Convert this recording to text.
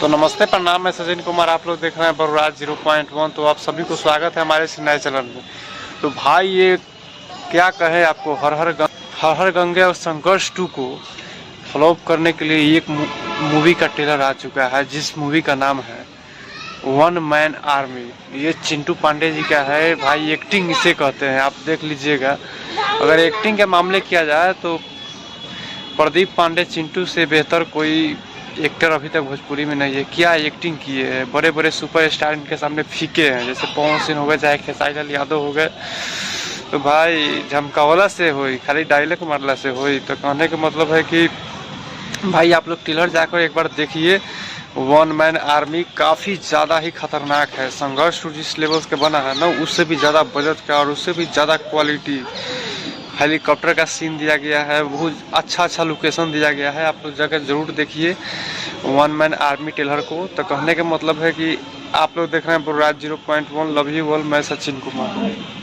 तो नमस्ते, प्रणाम। मैं सचिन कुमार, आप लोग देख रहे हैं बरुराज 0.1। तो आप सभी को स्वागत है हमारे इस नए चैनल में। तो भाई ये क्या कहे आपको, हर हर गंगे और संघर्ष 2 को फ्लॉप करने के लिए एक मूवी का ट्रेलर आ चुका है, जिस मूवी का नाम है वन मैन आर्मी। ये चिंटू पांडे जी का है भाई। एक्टिंग इसे कहते हैं, आप देख लीजिएगा। अगर एक्टिंग के मामले किया जाए तो प्रदीप पांडे चिंटू से बेहतर कोई एक्टर अभी तक भोजपुरी में नहीं है। क्या एक्टिंग किए हैं, बड़े बड़े सुपरस्टार इनके सामने फीके हैं, जैसे पवन सिंह हो गए, चाहे खेसारी लाल यादव हो गए। तो भाई झमकावला से होई, खाली डायलॉग मारला से होई। तो कहने का मतलब है कि भाई आप लोग ट्रेलर जाकर एक बार देखिए। वन मैन आर्मी काफ़ी ज़्यादा ही खतरनाक है। संघर्ष जिस लेवल के बना है ना, उससे भी ज़्यादा बजट का और उससे भी ज़्यादा क्वालिटी हेलीकॉप्टर का सीन दिया गया है। बहुत अच्छा लोकेशन दिया गया है। आप लोग जाकर जरूर देखिए वन मैन आर्मी ट्रेलर को। तो कहने का मतलब है कि आप लोग देख रहे हैं बरुराज 0.1। Love you all. मैं सचिन कुमार।